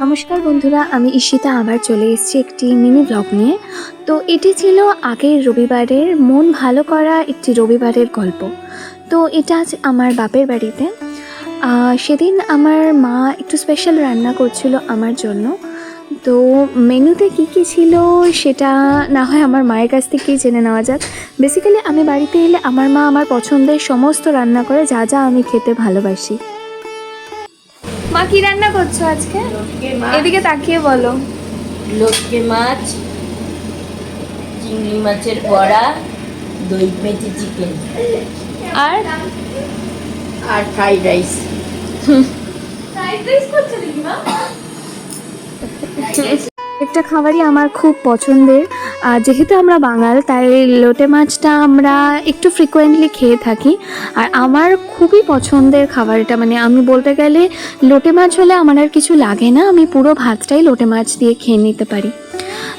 নমস্কার বন্ধুরা, আমি ঈশিতা আবার চলে এসেছি একটি মিনি ব্লগ নিয়ে। তো এটি ছিল আগের রবিবারের মন ভালো করা একটি রবিবারের গল্প। তো এটা আজ আমার বাপের বাড়িতে। সেদিন আমার মা একটু স্পেশাল রান্না করছিল আমার জন্য। তো মেনুতে কী কী ছিল সেটা না হয় আমার মায়ের কাছ থেকেই জেনে নেওয়া যাক। বেসিক্যালি আমি বাড়িতে এলে আমার মা আমার পছন্দের সমস্ত রান্না করে, যা যা আমি খেতে ভালোবাসি। মা কি রান্না করছো আজকে? এদিকে তাকিয়ে বলো। লটকে মাছ, চিংড়ি মাছের বড়া, দই মেথি চিকেন আর আর ফ্রাইড রাইস। একটা খাবারই আমার খুব পছন্দের। যেহেতু আমরা বাঙাল, তাই লোটে মাছটা আমরা একটু ফ্রিকোয়েন্টলি খেয়ে থাকি। আর আমার খুবই পছন্দের খাবার এটা, মানে আমি বলতে গেলে লোটে মাছ হলে আমার আর কিছু লাগে না, আমি পুরো ভাতটাই লোটে মাছ দিয়ে খেয়ে নিতে পারি।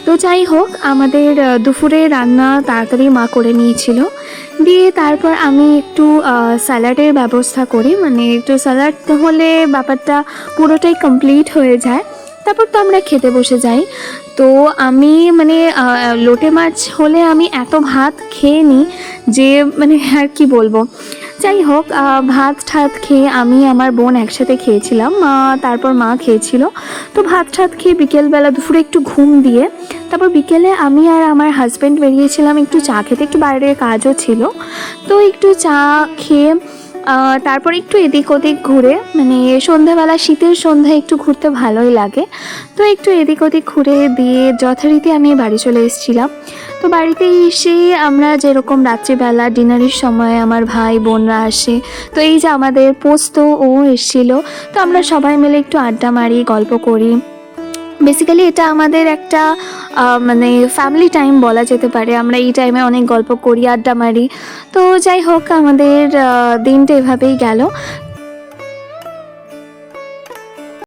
তো যাই হোক, আমাদের দুপুরে রান্না তাড়াতাড়ি মা করে নিয়েছিল। দিয়ে তারপর আমি একটু স্যালাডের ব্যবস্থা করি, মানে একটু স্যালাড হলে ব্যাপারটা পুরোটাই কমপ্লিট হয়ে যায়। তারপর তো আমরা খেতে বসে যাই। তো আমি মানে লোটে মাছ হলে আমি এত ভাত খেয়ে নিই যে মানে আর কি বলবো। যাই হোক, ভাত ঠাত খেয়ে আমি আমার বোন একসাথে খেয়েছিলাম, তারপর মা খেয়েছিল। তো ভাত ঠাত খেয়ে বিকেলবেলা দুপুরে একটু ঘুম দিয়ে তারপর বিকেলে আমি আর আমার হাজব্যান্ড বেরিয়েছিলাম একটু চা খেতে, একটু বাইরের কাজও ছিল। তো একটু চা খেয়ে তারপর একটু এদিক ওদিক ঘুরে, মানে সন্ধ্যাবেলা শীতের সন্ধ্যায় একটু ঘুরতে ভালোই লাগে। তো একটু এদিক ওদিক ঘুরে দিয়ে যথারীতি আমি বাড়ি চলে এসেছিলাম। তো বাড়িতে এসে আমরা যেরকম রাত্রিবেলা ডিনারের সময় আমার ভাই বোনরা আসে, তো এই যে আমাদের পোস্ত ও এসেছিলো। তো আমরা সবাই মিলে একটু আড্ডা মারি, গল্প করি। বেসিক্যালি এটা আমাদের একটা মানে ফ্যামিলি টাইম বলা যেতে পারে। আমরা এই টাইমে অনেক গল্প করি, আড্ডা মারি। তো যাই হোক, আমাদের দিনটা এভাবেই গেল।